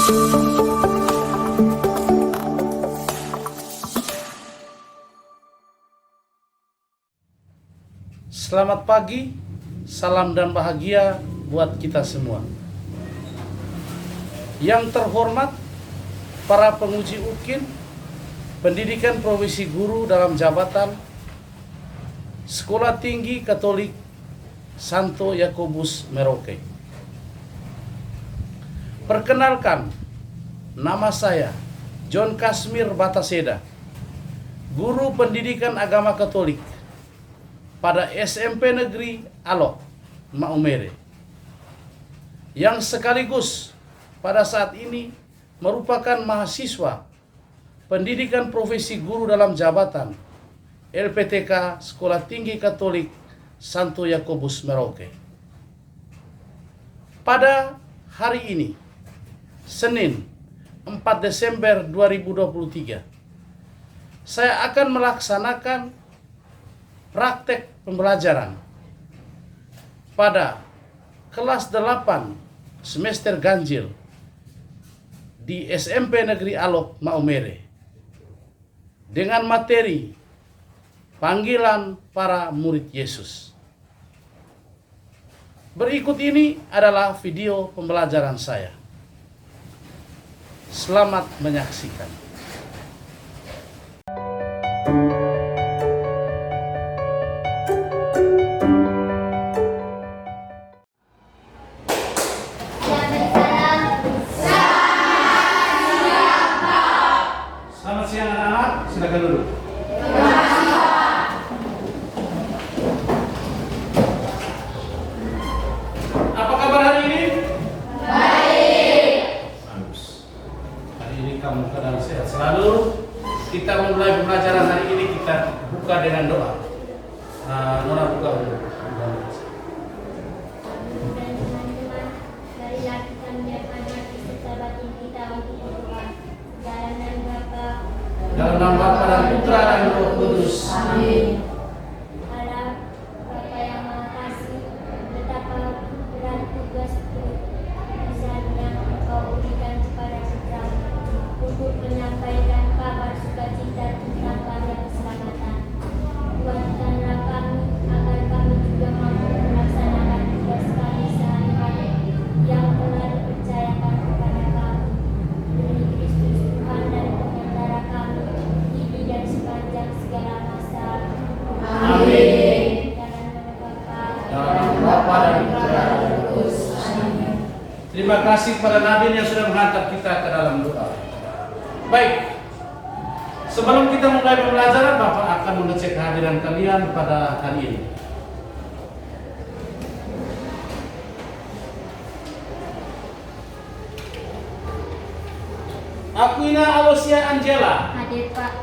Selamat pagi, salam dan bahagia buat kita semua. Yang terhormat, para penguji UKIN, pendidikan profesi guru dalam jabatan Sekolah Tinggi Katolik Santo Yakobus Merauke. Perkenalkan, nama saya John Kasmir Bataseda, guru pendidikan agama Katolik pada SMP Negeri Alok, Maumere, yang sekaligus pada saat ini merupakan mahasiswa pendidikan profesi guru dalam jabatan LPTK Sekolah Tinggi Katolik Santo Yakobus Merauke. Pada hari ini, Senin 4 Desember 2023, saya akan melaksanakan praktek pembelajaran pada kelas 8 semester ganjil di SMP Negeri Alok, Maumere dengan materi panggilan para murid Yesus. Berikut ini adalah video pembelajaran saya. Selamat menyaksikan. Selamat siang anak-anak, silakan duduk. Apa kabar hari ini? Baik. Bagus. Hari ini kamu keadaan sehat selalu. Kita memulai pembelajaran hari ini, kita buka dengan doa. Nona buka dulu. Dalam nama Bapa dan Putra dan Roh Kudus. Amin. Allah Bapa yang Maha Kasih, betapa berat tugas pekerjaan yang Engkau berikan kepada kita untuk menyampaikan kabar sukacita tentang karya keselamatan. Kuatkanlah kami agar kami juga mampu melaksanakan tugas kami sehari-hari yang telah dipercayakan kepada kami. Demi Kristus Tuhan dan pengendara kami, kini dan sepanjang segala masa. Amin. Dalam nama Bapa dan Putra dan Roh Kudus. Amin. Terima kasih kepada Nadine yang sudah menghantar kita ke dalam doa. Baik, sebelum kita mulai pembelajaran, Bapak akan mengecek kehadiran kalian pada hari ini. Aquina Alosia Angela, Hadir Pak.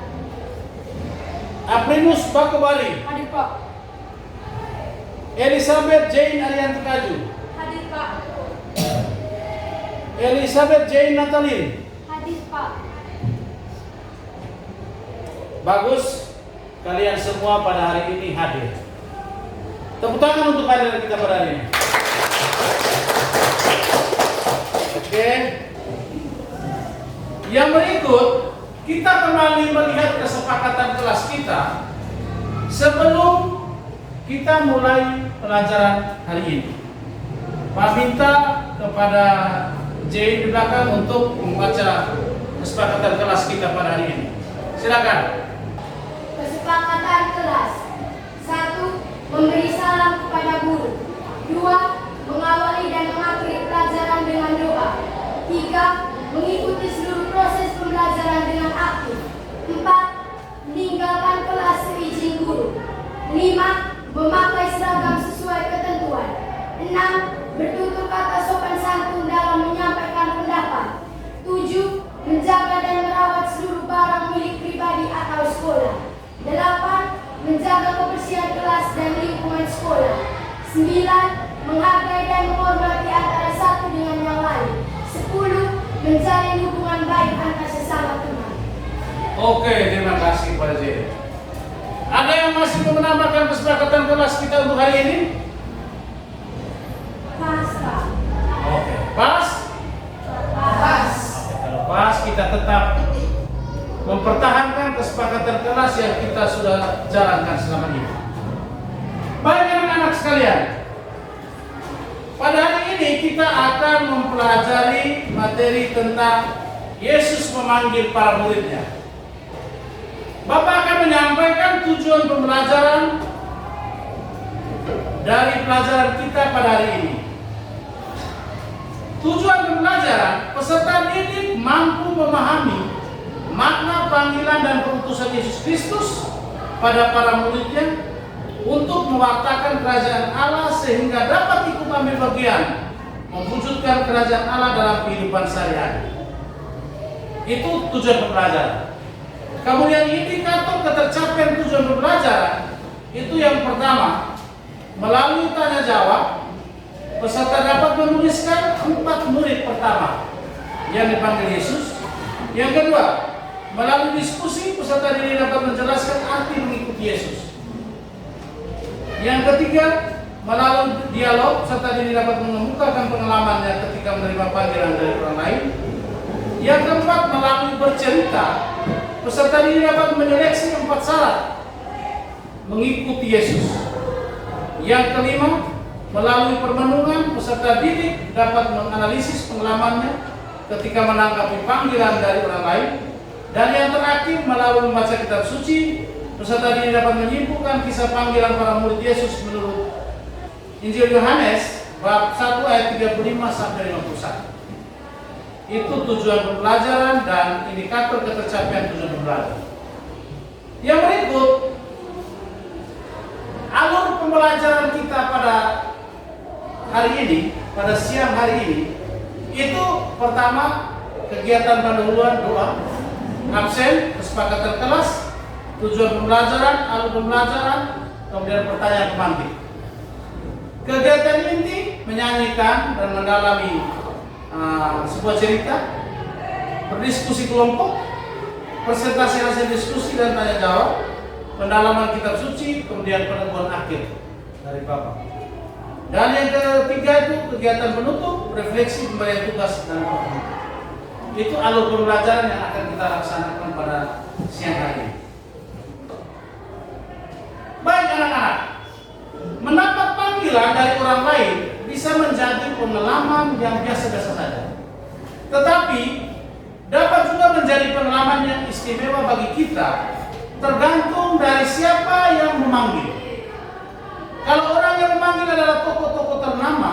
Aprinus Bakobari, Hadir Pak. Elizabeth Jane Arianti Kaju, Hadir Pak. Elizabeth Jane Natalin. Hadir Pak. Bagus, kalian semua pada hari ini hadir. Tepuk tangan untuk kehadiran kita pada hari ini. Oke. Yang berikut, kita kembali melihat kesepakatan kelas kita sebelum kita mulai pelajaran hari ini. Pak minta kepada Jane di belakang untuk membaca kesepakatan kelas kita pada hari ini. Silakan. Kesepakatan kelas. 1. Memberi salam kepada guru. 2. Mengawali dan mengakhiri pelajaran dengan doa. 3. Mengikuti seluruh proses pembelajaran dengan aktif. 4. Meninggalkan kelas seizin guru. 5. Memakai seragam sesuai ketentuan. 6. Bertutur kata sopan santun dalam menyampaikan pendapat. 7. Menjaga dan merawat seluruh barang milik pribadi atau sekolah. 8. Menjaga kebersihan kelas dan lingkungan sekolah. 9. Menghargai dan menghormati antara satu dengan yang lain. 10. Menjalin hubungan baik antar sesama teman. Oke, terima kasih Pak Zee. Ada yang masih mau menambahkan kesepakatan kelas kita untuk hari ini? Pas, Pak. Oke, pas? Pas. jalankan selama ini. Baik anak-anak sekalian, pada hari ini kita akan mempelajari materi tentang Yesus memanggil para muridnya. Bapak akan menyampaikan tujuan pembelajaran dari pelajaran kita pada hari ini. Tujuan pembelajaran, peserta didik mampu memahami makna panggilan dan perutusan Yesus Kristus pada para muridnya untuk mewartakan kerajaan Allah sehingga dapat ikut ambil bagian mewujudkan kerajaan Allah dalam kehidupan sehari-hari. Itu tujuan pembelajaran. Kemudian indikator ketercapaian tujuan pembelajaran itu yang pertama, melalui tanya jawab peserta dapat menuliskan 4 murid pertama yang dipanggil Yesus. Yang kedua, melalui diskusi peserta didik dapat menjelaskan arti mengikuti Yesus. Yang ketiga, melalui dialog peserta didik dapat mengemukakan pengalamannya ketika menerima panggilan dari orang lain. Yang keempat, melalui bercerita peserta didik dapat menyeleksi 4 syarat mengikuti Yesus. Yang kelima, melalui permenungan peserta didik dapat menganalisis pengalamannya ketika menanggapi panggilan dari orang lain. Dan yang terakhir, melalui membaca kitab suci peserta didik dapat menyimpulkan kisah panggilan para murid Yesus menurut Injil Yohanes bab 1 ayat 35 sampai 51. Itu tujuan pembelajaran dan indikator ketercapaian tujuan pembelajaran. Yang berikut alur pembelajaran kita pada hari ini, pada siang hari ini. Itu pertama, kegiatan pendahuluan doa, absen, kesepakatan kelas, tujuan pembelajaran, alur pembelajaran, kemudian pertanyaan pemantik. Kegiatan inti menyanyikan dan mendalami sebuah cerita, berdiskusi kelompok, presentasi hasil diskusi dan tanya jawab, pendalaman kitab suci, kemudian peneguhan akhir dari Bapak. Dan yang ketiga itu kegiatan penutup, refleksi, pemberian tugas dan penutup. Itu alur pembelajaran yang akan kita laksanakan pada siang hari ini. Baik anak-anak, mendapat panggilan dari orang lain bisa menjadi pengalaman yang biasa-biasa saja. Tetapi dapat juga menjadi pengalaman yang istimewa bagi kita, tergantung dari siapa yang memanggil. Kalau orang yang memanggil adalah tokoh-tokoh ternama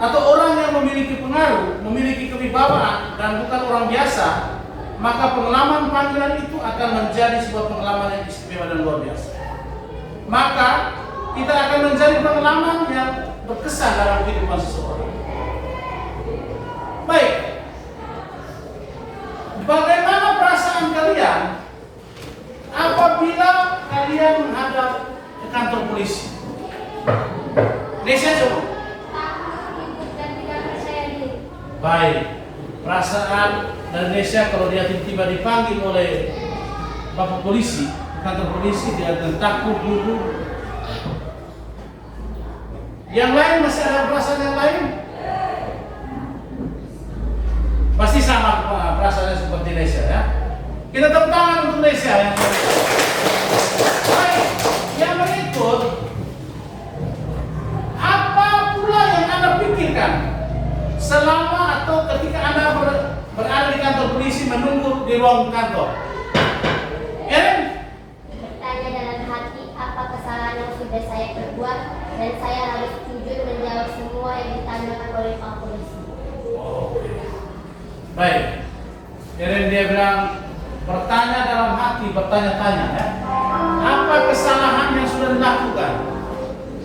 atau orang yang memiliki pengaruh, memiliki kewibawaan dan bukan orang biasa, maka pengalaman panggilan itu akan menjadi sebuah pengalaman yang istimewa dan luar biasa. Maka kita akan menjadi pengalaman yang berkesan dalam kehidupan seseorang. Baik, bagaimana perasaan kalian apabila kalian menghadap ke kantor polisi? Nesya coba. Takut dan tidak percaya diri. Baik, perasaan dari Nesya kalau dia tiba-tiba dipanggil oleh Bapak polisi, kantor polisi, dia akan takut dulu. Yang lain masih ada perasaan yang lain? Pasti sama perasaannya seperti Nesya ya. Kita tepuk tangan untuk Nesya yang baik. Yang berikut, apa pula yang Anda pikirkan selama atau ketika Anda berada di kantor polisi menunggu di ruang kantor? Eren? Bertanya dalam hati apa kesalahan yang sudah saya perbuat dan saya harus jujur menjawab semua yang ditanyakan oleh Pak Polisi. Baik. Eren dia bilang bertanya dalam hati, bertanya-tanya ya. Apa kesalahan yang sudah dilakukan?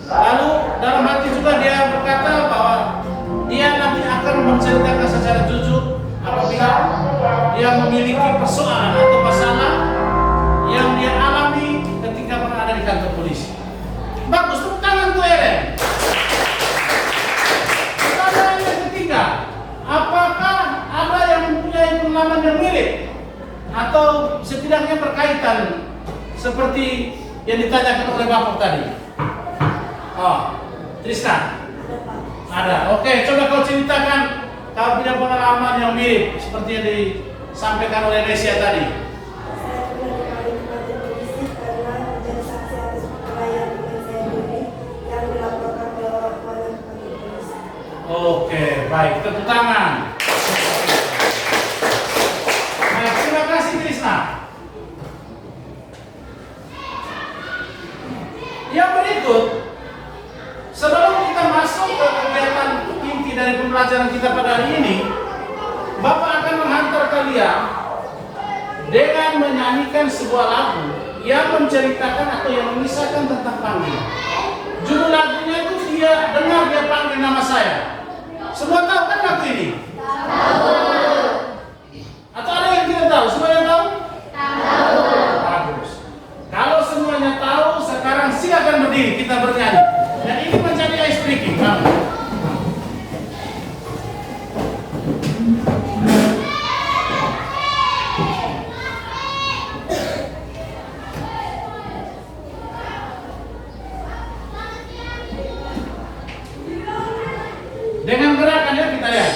Lalu dalam hati juga dia berkata bahwa dia nanti akan menceritakan secara jujur apabila dia memiliki persoalan atau masalah yang dia alami ketika berada di kantor polisi. Bagus, tepuk tangan tuh Eren. Pertanyaan yang ketiga, apakah ada yang mempunyai pengalaman yang mirip atau setidaknya berkaitan seperti yang ditanyakan oleh Bapak tadi? Oh, Tristan? Ada. Oke, coba kau ceritakan kau punya pengalaman yang mirip seperti yang disampaikan oleh Nesya tadi. Saya pernah dipanggil kantor polisi karena Oke, baik. Tepuk tangan. Baik, terima kasih Krisna. Yang berikut, sebelum kita masuk ke kegiatan inti dari pembelajaran kita pada hari ini, Bapak akan menghantar kalian dengan menyanyikan sebuah lagu yang menceritakan atau yang mengisahkan tentang panggilan. Judul lagunya itu dia dengar dia panggil nama saya. Semua tahu kan lagu ini? Tahu. Atau ada yang tidak tahu? Semuanya tahu? Tahu. Bagus. Kalau semuanya tahu, sekarang silakan berdiri kita bernyanyi. Dan ini menjadi ice breaking. Dengan gerakannya kita lihat.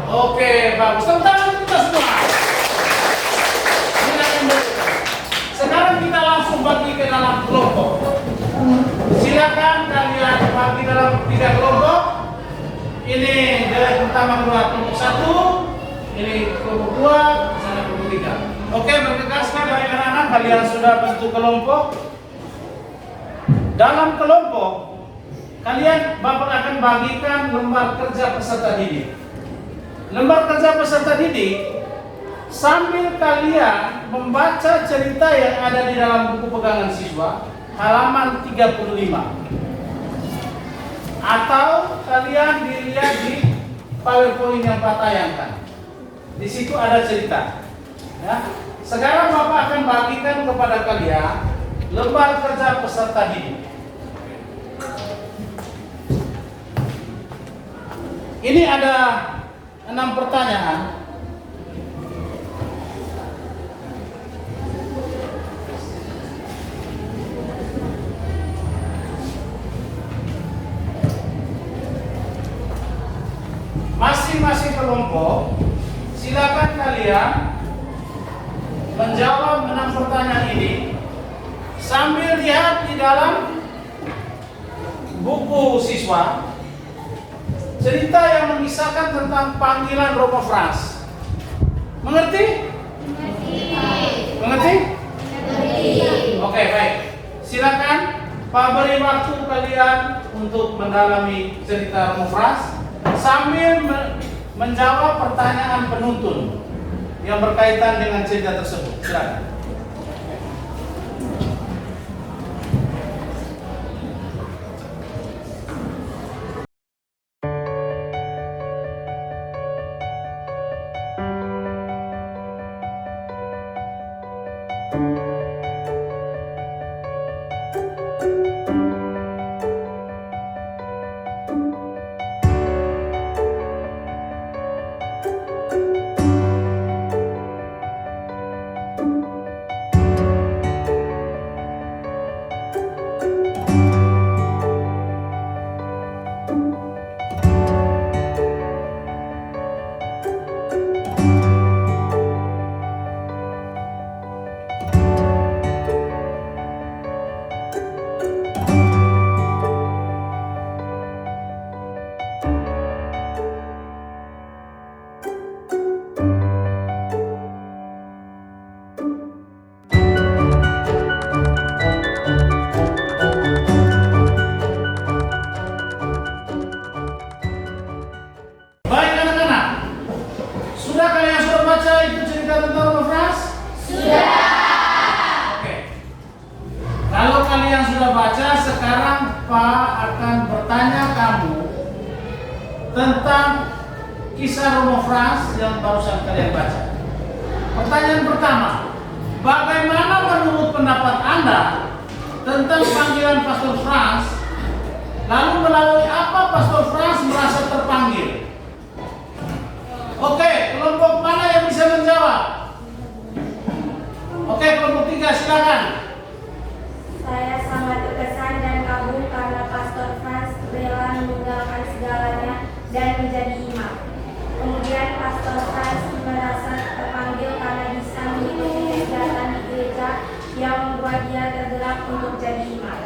Oke, bagus. Tepuk tangan kita semua. Sekarang kita langsung bagi ke dalam kelompok. Silakan kalian bagi dalam 3 kelompok. Ini dari pertama keluar kelompok 1, ini kelompok 2, sana kelompok 3. Oke, bergegaskan dari anak-anak kalian sudah bentuk kelompok. Dalam kelompok kalian Bapak akan bagikan lembar kerja peserta didik. Lembar kerja peserta didik sambil kalian membaca cerita yang ada di dalam buku pegangan siswa halaman 35. Atau kalian dilihat di PowerPoint yang Pak tayangkan. Di situ ada cerita. Ya. Sekarang Bapak akan bagikan kepada kalian lembar kerja peserta didik. Ini ada 6 pertanyaan. masing-masing kelompok silakan kalian menjawab 6 pertanyaan ini sambil lihat di dalam buku siswa cerita yang mengisahkan tentang panggilan Romo Frans. Mengerti? Mengerti? Oke, baik. Silakan Pak beri waktu kalian untuk mendalami cerita Romo Frans sambil menjawab pertanyaan penuntun yang berkaitan dengan cerita tersebut. Silakan. Tentang kisah Romo Frans yang barusan kalian baca. Pertanyaan pertama, bagaimana menurut pendapat Anda tentang panggilan Pastor Frans? Lalu melalui apa Pastor Frans merasa terpanggil? Oke, kelompok mana yang bisa menjawab? Oke, kelompok 3 silakan. Saya sangat terkesan dan kagum karena Pastor Frans rela meninggalkan segalanya dan menjadi imam. Kemudian Pastor Frans merasa terpanggil karena bisa mengikuti kegiatan di gereja yang membuat dia tergerak untuk jadi imam.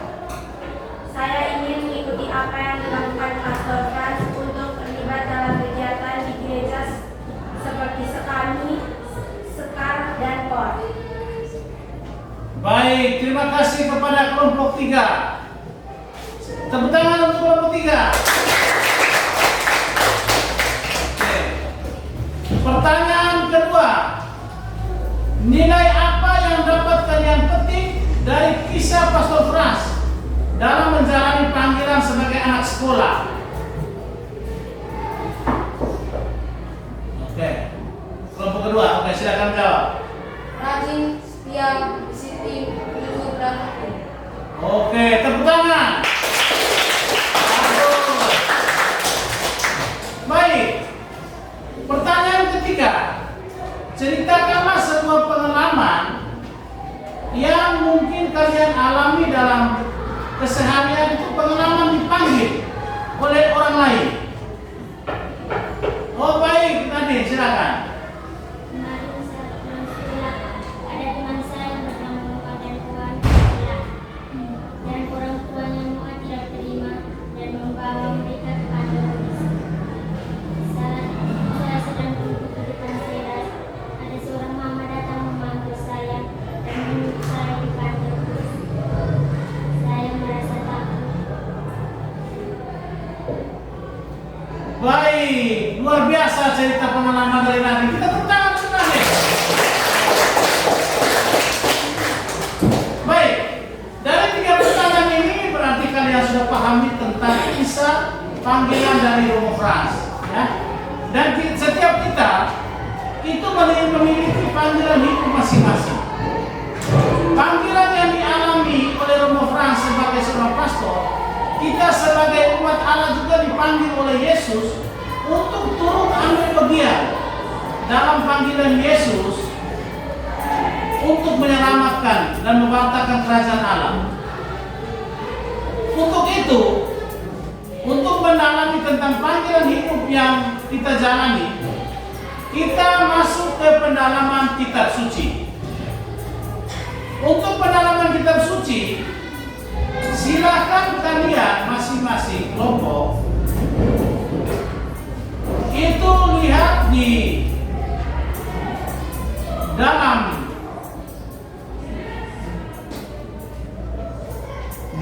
Saya ingin mengikuti apa yang dilakukan Pastor Frans untuk terlibat dalam kegiatan di gereja seperti sekami, sekar, dan kor. Baik, terima kasih kepada kelompok 3. Tepuk tangan untuk kelompok 3. Oke. Pertanyaan kedua, nilai apa yang dapat kalian petik dari kisah Pastor Frans dalam menjalani panggilan sebagai anak sekolah? Oke, kelompok kedua, oke silakan jawab. Rajin, setia, disiplin, jujur, dan tekun. Oke, tepuk tangan. Baik. Pertanyaan ketiga, ceritakanlah sebuah pengalaman yang mungkin kalian alami dalam keseharian itu, pengalaman dipanggil oleh orang lain. Oh baik, tadi silakan. Kemarin saat pulang sekolah, ada teman saya yang bernama Mu'a dan Puan pulang. Dan orang tuanya Mu'a tidak terima dan membawa mereka ke kantor polisi. Saat saya sedang duduk di depan teras, ada seorang mama datang memanggil saya dan menuntut saya di kantor polisi. Saya merasa takut. Baik, luar biasa cerita pengalaman dari Nabi. Kita tepuk tangan sebenarnya. Baik, dari 3 pertanyaan ini berarti kalian sudah pahami tentang kisah panggilan dari Romo Frans, ya. Dan setiap kita itu memiliki panggilan hidup masing-masing. Panggilan yang dialami oleh Romo Frans sebagai seorang pastor, kita sebagai umat Allah juga dipanggil oleh Yesus untuk turut ambil bagian dalam panggilan Yesus untuk menyelamatkan dan memberitakan kerajaan Allah. Untuk itu, untuk mendalami tentang panggilan hidup yang kita jalani, kita masuk ke pendalaman kitab suci. Untuk pendalaman kitab suci, silakan kalian masing-masing kelompok itu lihat di dalam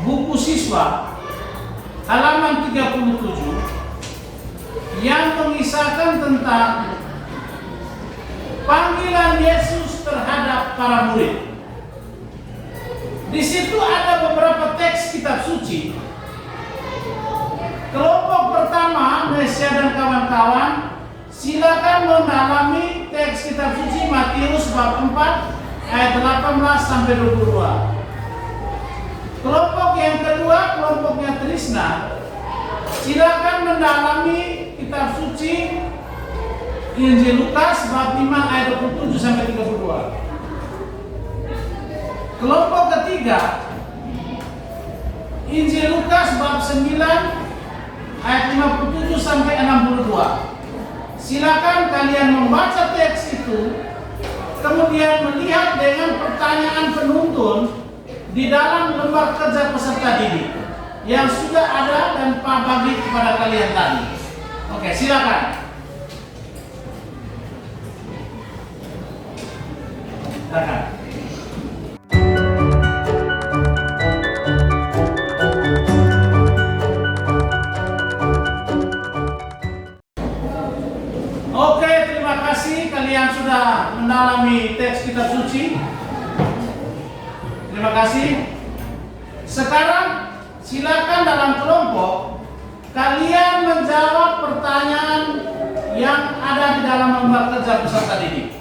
buku siswa halaman 37 yang mengisahkan tentang panggilan Yesus terhadap para murid. Di situ ada beberapa teks kitab suci. Kelompok pertama, Nesia dan kawan-kawan, silakan mendalami teks kitab suci Matius bab 4 ayat 18 sampai 22. Kelompok yang kedua, kelompoknya Trisna, silakan mendalami kitab suci Injil Lukas bab 5 ayat 27 sampai 32. Kelompok ketiga, Injil Lukas bab 9 ayat 57 sampai 62. Silakan kalian membaca teks itu, kemudian melihat dengan pertanyaan penuntun di dalam lembar kerja peserta didik yang sudah ada dan Pak bagi kepada kalian tadi. Oke, silakan. Silakan. Oke, terima kasih kalian sudah mendalami teks kitab suci. Terima kasih. Sekarang silakan dalam kelompok kalian menjawab pertanyaan yang ada di dalam lembar kerja peserta didik.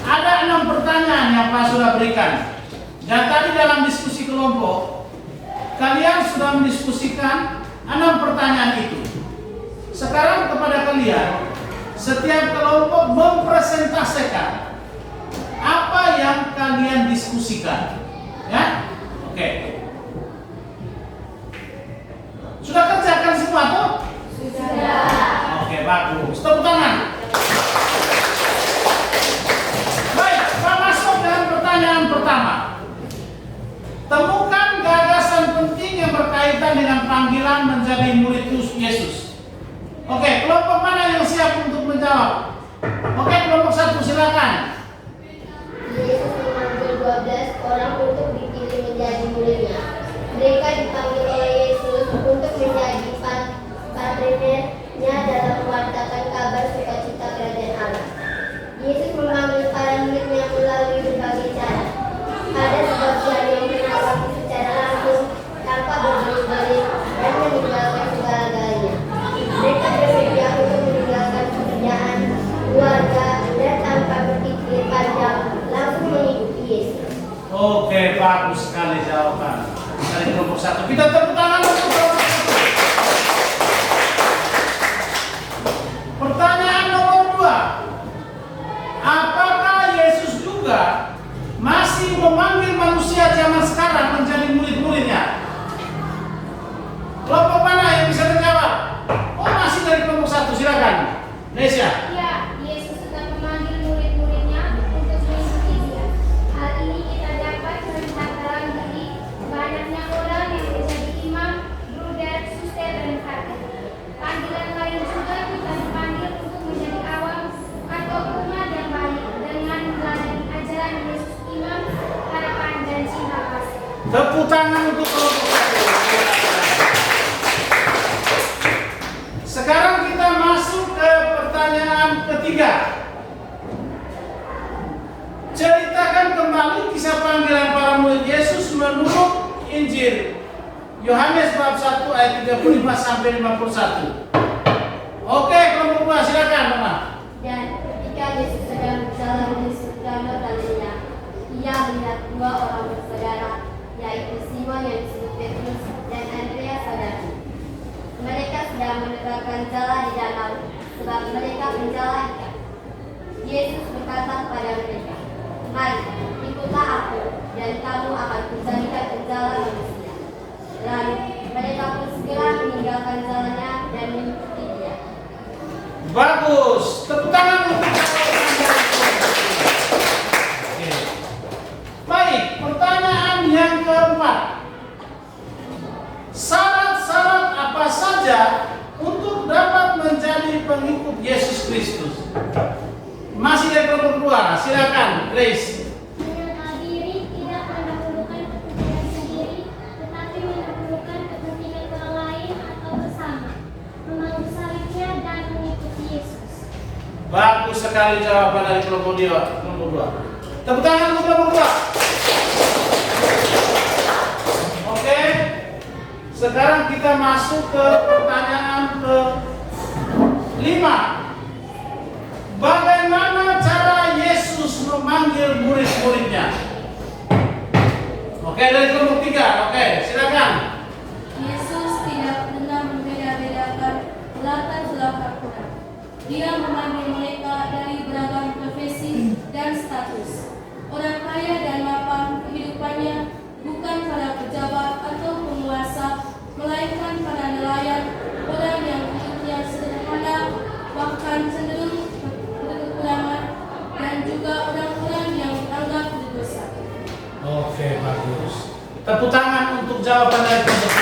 Ada 6 pertanyaan yang Pak sudah berikan. Dan tadi dalam diskusi kelompok kalian sudah mendiskusikan 6 pertanyaan itu. Sekarang kepada kalian, setiap kelompok mempresentasikan apa yang kalian diskusikan. Ya? Oke. Sudah kerjakan semua tuh? Sudah. Oke, bagus. Tepuk tangan. Baik, Pak masuk dengan pertanyaan pertama. Temukan gagasan penting yang berkaitan dengan panggilan menjadi murid Yesus. Oke, kelompok mana yang siap untuk menjawab? Oke, kelompok 1 silakan. Yesus memanggil 12 orang untuk dipilih menjadi muridnya. Mereka dipanggil oleh Yesus untuk menjadi partnernya dalam mewartakan kabar sukacita kerajaan Allah. Yesus memanggil para muridnya melalui berbagai cara. Ada sebagian yang mengawasi secara langsung tanpa berbelit-belit dan meninggalkan segala-galanya. Mereka bersedia untuk meninggalkan pekerjaan, keluarga, dan tanpa berpikir panjang langsung mengikuti Yesus. Oke, bagus sekali jawaban dari kelompok 1. Kita tepuk tangan untuk kelompok 1. Pertanyaan nomor 2. Apakah Yesus juga masih memanggil manusia zaman sekarang menjadi murid-muridnya? Kelompok mana yang bisa menjawab? Oh, masih dari kelompok 1, silakan. Nesia. Ya, Yesus tetap memanggil murid-muridnya untuk mengikuti Dia. Hal ini kita dapat melihat dalam diri banyaknya orang yang menjadi imam, bruder, suster, dan frater. Panggilan lain juga kita dipanggil untuk menjadi awam atau umat yang baik dengan melalui ajaran Yesus imam, harapan, dan cinta kasih. Tepuk tangan untuk kelompok 1. Sekarang kita masuk ke pertanyaan ketiga. Ceritakan kembali kisah panggilan para murid Yesus menurut Injil Yohanes bab 1 ayat 35 sampai 51. Oke, kelompok 2 silakan, Mama. Dan ketika Yesus sedang berjalan menuju Danau Galilea, Ia melihat 2 orang bersaudara, yaitu Simon yang disebut Petrus dan Andreas saudaranya. Mereka sedang menegakkan jala di danau, sebab mereka penjala ikan. Yesus berkata kepada mereka, "Mari, ikutlah aku, dan kamu akan kujadikan penjala manusia." Lalu mereka pun segera meninggalkan jalannya dan mengikuti Dia. Bagus. Tepuk tangan untuk Oke. Baik, pertanyaan yang keempat. Syarat-syarat apa saja untuk dapat menjadi pengikut Yesus Kristus? Masih dari kelompok 2, silakan Grace. Menyangkal diri, tidak mendahulukan kepentingan sendiri, tetapi mendahulukan kepentingan orang lain atau bersama. Memangku salibnya dan mengikuti Yesus. Bagus sekali jawaban dari kelompok 2. Tepuk tangan untuk kelompok 2. Oke. Sekarang kita masuk ke pertanyaan ke-5. Bagaimana cara Yesus memanggil murid-muridnya? Oke, dari kelompok 3. Oke, silakan. Yesus tidak pernah membeda-bedakan latar belakang orang. Dia memanggil mereka dari beragam profesi dan status. Orang kaya dan mapan kehidupannya bukan para pejabat atau penguasa, melainkan para nelayan, orang yang hidupnya sederhana, bahkan cenderung berkekurangan, dan juga orang-orang yang dianggap berdosa. Oke, bagus. Tepuk tangan untuk jawaban dari kelompok 3.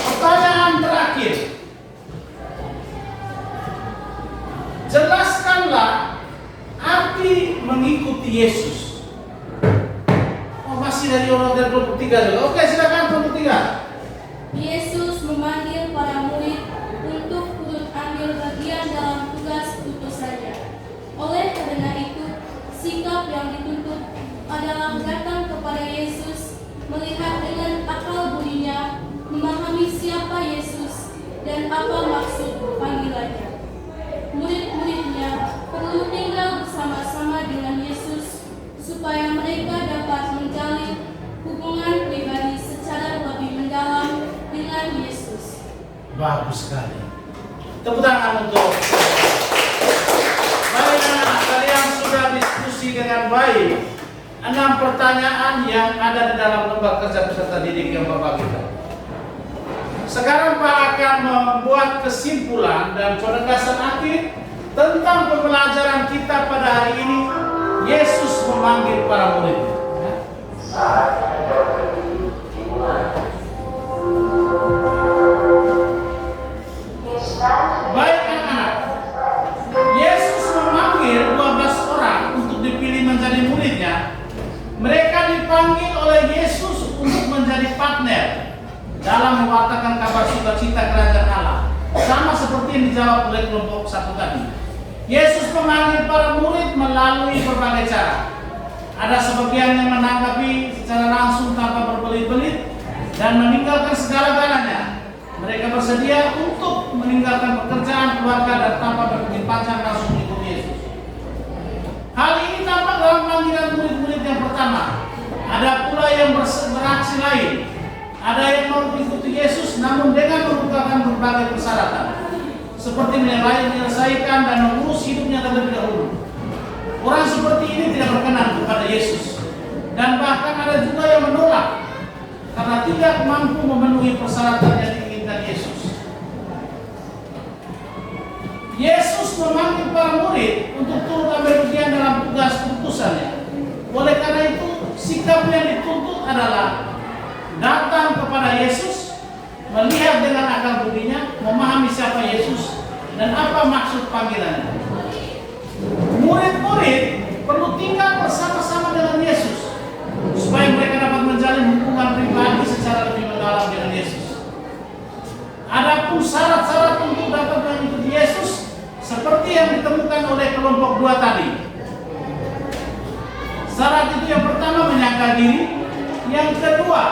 Pertanyaan terakhir. Jelaskanlah arti mengikuti Yesus. Oh, masih dari orang dari kelompok 3 juga. Oke, silakan kelompok 3. Yesus memanggil para murid untuk turut ambil bagian dalam tugas utusannya. Oleh karena itu, sikap yang dituntut adalah datang kepada Yesus, melihat dengan akal budinya, memahami siapa Yesus dan apa maksud panggilannya. Murid-muridnya perlu tinggal bersama-sama dengan Yesus supaya mereka dapat menjalin hubungan pribadi secara lebih mendalam dengan Yesus. Bagus sekali. Tepuk tangan untuk baik anak-anak, kalian sudah diskusi dengan baik 6 pertanyaan yang ada di dalam lembar kerja peserta didik yang Bapak kita. Sekarang Pak akan membuat kesimpulan dan penegasan akhir tentang pembelajaran kita pada hari ini. Yesus memanggil para murid. Baik anak-anak, Yesus memanggil 12 orang untuk dipilih menjadi muridnya. Mereka dipanggil oleh Yesus untuk menjadi partner dalam mewartakan kabar sukacita kerajaan Allah. Sama seperti yang dijawab oleh kelompok 1 tadi. Yesus memanggil para murid melalui berbagai cara. Ada sebagian yang menanggapi secara langsung tanpa berbelit-belit dan meninggalkan segala-galanya. Mereka bersedia untuk meninggalkan pekerjaan keluarga dan tanpa berpikir panjang langsung mengikuti Yesus. Hal ini tampak dalam panggilan murid-murid yang pertama. Ada pula yang beraksi lain. Ada yang mau mengikuti Yesus namun dengan membukakan berbagai persyaratan, seperti menyelesaikan dan mengurus hidupnya terlebih dahulu. Orang seperti ini tidak berkenan kepada Yesus, dan bahkan ada juga yang menolak karena tidak mampu memenuhi persyaratan yang diinginkan Yesus. Yesus memanggil para murid untuk turut ambil bagian dalam tugas utusannya. Oleh karena itu, sikap yang dituntut adalah datang kepada Yesus, melihat dengan akal budinya, memahami siapa Yesus dan apa maksud panggilannya. Murid-murid perlu tinggal bersama-sama dengan Yesus supaya mereka dapat menjalin hubungan pribadi secara lebih mendalam dengan Yesus. Adapun syarat-syarat untuk dapat mengikuti Yesus seperti yang ditemukan oleh kelompok 2 tadi. Syarat itu yang pertama menyangkal diri, yang kedua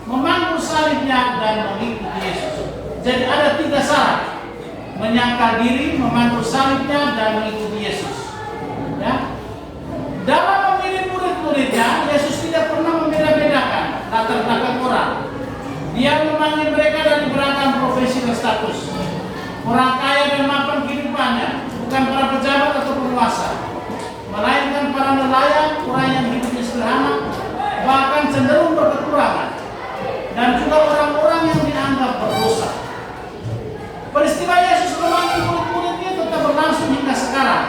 memanggul salibnya dan mengikuti Yesus. Jadi ada 3 syarat: menyangkal diri, memanggul salibnya dan mengikuti Yesus. Ya. Dalam memilih murid-muridnya, Yesus tidak pernah membeda-bedakan latar belakang orang. Dia memanggil mereka dari beragam profesi dan status. Orang kaya dan mapan kehidupannya, bukan para pejabat atau penguasa, melainkan para nelayan, orang yang hidupnya sederhana, bahkan cenderung berkekurangan. dan juga orang-orang yang dianggap berdosa. Peristiwa Yesus memanggil murid-muridnya tetap berlangsung hingga sekarang.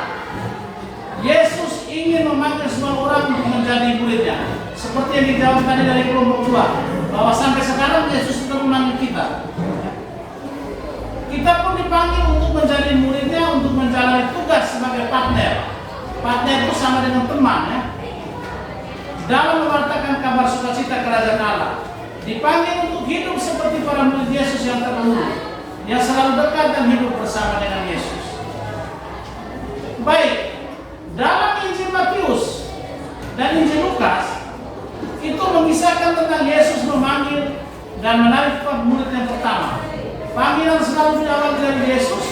Yesus ingin memanggil semua orang untuk menjadi muridnya. Seperti yang dijawab tadi dari kelompok 2, bahwa sampai sekarang Yesus tetap memanggil kita. Kita pun dipanggil untuk menjadi muridnya, untuk menjalani tugas sebagai partner. Partner itu sama dengan teman, ya. Dalam mewartakan kabar sukacita kerajaan Allah. Dipanggil untuk hidup seperti para murid Yesus yang terdahulu, yang selalu dekat dan hidup bersama dengan Yesus. Baik, dalam Injil Matius dan Injil Lukas itu mengisahkan tentang Yesus memanggil dan menarik murid yang pertama. Panggilan selalu diawali dari Yesus.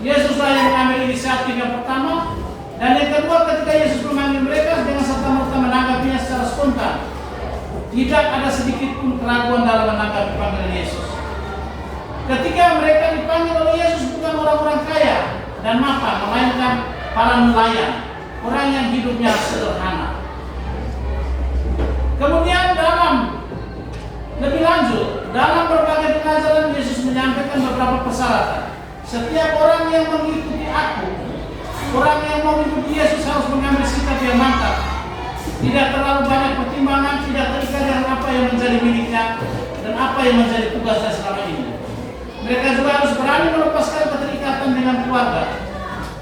Yesuslah yang mengambil inisiatif yang pertama, dan yang kedua ketika Yesus memanggil mereka dengan serta-merta menanggapinya secara spontan. Tidak ada sedikit pun keraguan dalam menanggapi panggilan Yesus. Ketika mereka dipanggil oleh Yesus bukan orang-orang kaya dan mapan, melainkan para nelayan, orang yang hidupnya sederhana. Kemudian lebih lanjut, dalam berbagai pengajaran Yesus menyampaikan beberapa persyaratan. Setiap orang yang mengikuti aku, orang yang mau mengikuti Yesus harus mengambil sikap yang mantap. Tidak terlalu banyak pertimbangan, tidak terikat dengan apa yang menjadi miliknya dan apa yang menjadi tugasnya selama ini. Mereka juga harus berani melepaskan keterikatan dengan keluarga.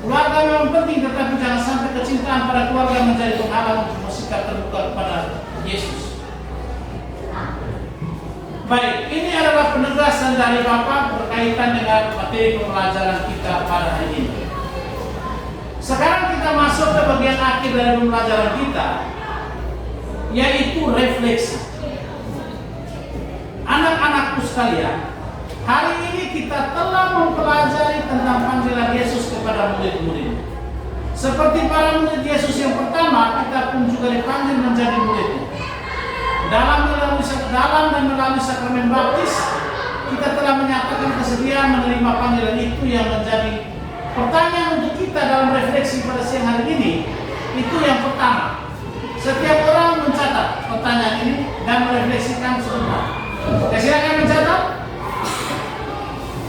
Keluarga memang penting, tetapi jangan sampai kecintaan pada keluarga menjadi penghalang untuk bersikap terbuka kepada Yesus. Baik, ini adalah penegasan dari Bapak berkaitan dengan materi pembelajaran kita pada hari ini. Sekarang kita masuk ke bagian akhir dari pembelajaran kita, yaitu refleksi. Anak-anakku sekalian, hari ini kita telah mempelajari tentang panggilan Yesus kepada murid-murid. Seperti para murid Yesus yang pertama, kita pun juga dipanggil menjadi murid. Dalam dan melalui sakramen baptis, kita telah menyatakan kesediaan menerima panggilan itu, yang menjadi pertanyaan untuk kita dalam refleksi pada siang hari ini. Itu yang pertama. Setiap orang mencatat pertanyaan ini dan merefleksikan sebentar. Silakan mencatat.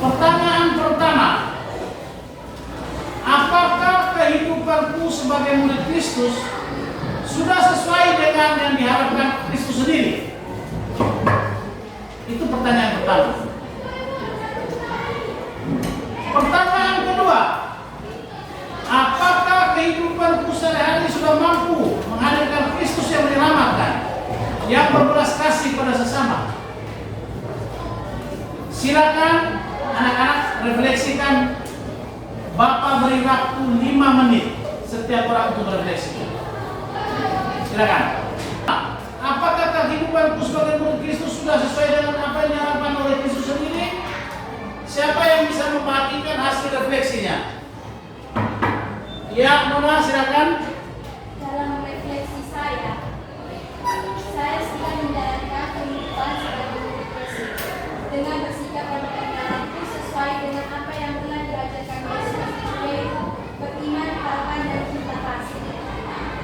Pertanyaan pertama, apakah kehidupanku sebagai murid Kristus sudah sesuai dengan yang diharapkan Kristus sendiri? Itu pertanyaan pertama. Pertanyaan kedua, apakah kehidupanku sehari-hari sudah mampu menghadirkan Kristus yang menyelamatkan, yang berbelas kasih pada sesama? Silakan anak-anak refleksikan. Bapak beri waktu 5 menit setiap orang untuk berefleksi. Silakan. Apakah kehidupanku sebagai murid Kristus sudah sesuai dengan apa yang diharapkan oleh Kristus sendiri? Siapa yang bisa membagikan hasil refleksinya? Ya, Nona, silakan. Dalam refleksi saya sudah menjalankan kehidupan sebagai murid Yesus dengan bersikap dan berperilaku sesuai dengan apa yang telah diajarkan Yesus, yaitu beriman, harapan, dan cinta kasih.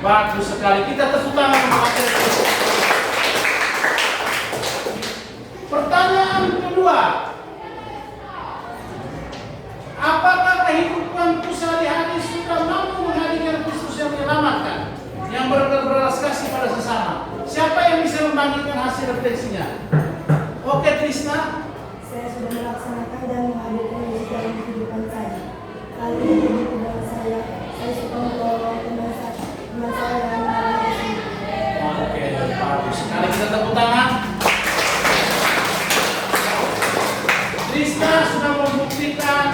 Bagus sekali. Kita tepuk tangan untuk materi. Pertanyaan kedua, apakah kehidupanku sehari-hari sudah mampu menghadirkan Kristus yang menyelamatkan, yang berbelas kasih pada sesama? Siapa yang bisa membagikan hasil refleksinya? Oke, Trisna. Saya sudah melaksanakan dan menghadirkan Yesus dalam kehidupan saya. Hal ini menjadi tugas saya suka mendorong teman saya dan orang lain. Oke, bagus sekali. Kita tepuk tangan. Trisna sudah membuktikan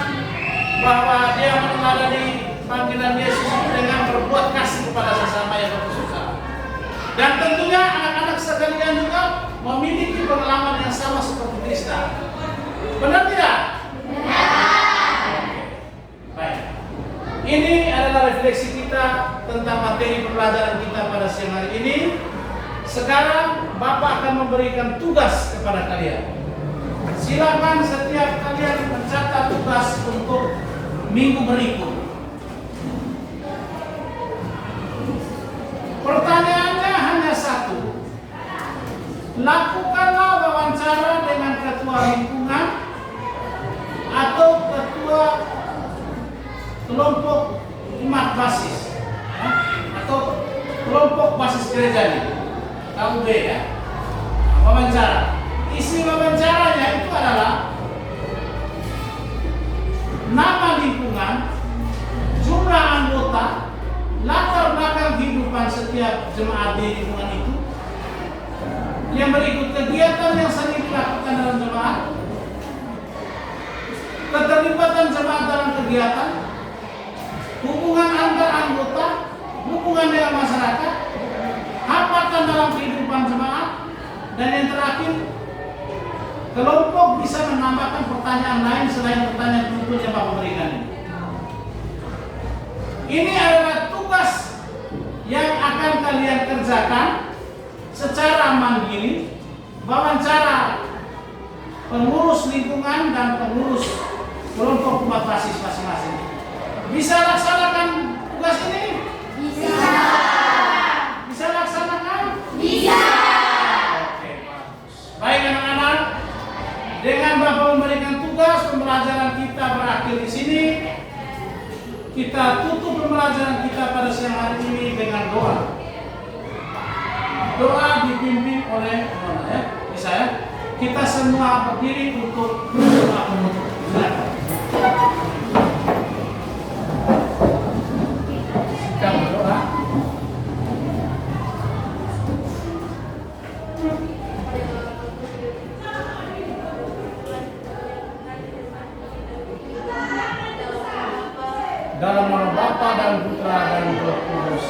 bahwa dia meneladani panggilan Yesus dengan berbuat kasih kepada sesama yang bersusah. Dan tentunya anak-anak sekalian juga memiliki pengalaman yang sama seperti Trisna. Benar tidak? Benar. Baik. Ini adalah refleksi kita tentang materi pembelajaran kita pada siang hari ini. Sekarang Bapak akan memberikan tugas kepada kalian. Silakan setiap kalian mencatat tugas untuk minggu berikut. Pertanyaannya hanya satu. Lakukanlah wawancara kelompok umat basis ya, atau kelompok basis gereja ini, KUB ya. Wawancara. Isi wawancaranya itu adalah nama lingkungan, jumlah anggota, latar belakang kehidupan setiap jemaat di lingkungan itu. Yang berikut kegiatan yang sering dilakukan dalam jemaat, keterlibatan jemaat dalam kegiatan, hubungan antar anggota, hubungan dengan masyarakat, hambatan dalam kehidupan jemaat, dan yang terakhir, kelompok bisa menambahkan pertanyaan lain selain pertanyaan tuntut yang Bapak berikan ini. Ini adalah tugas yang akan kalian kerjakan secara mandiri, wawancara pengurus lingkungan dan pengurus kelompok umat basis masing-masing. Bisa laksanakan tugas ini? Bisa. Bisa laksanakan? Bisa. Oke, bagus. Baik anak-anak, dengan Bapak memberikan tugas, pembelajaran kita berakhir di sini. Kita tutup pembelajaran kita pada siang hari ini dengan doa. Doa dipimpin oleh Nona ya. Bisa ya? Kita semua berdiri untuk doa penutup. Silakan. Kita berdoa. Dalam nama Bapa dan Putra dan Roh Kudus.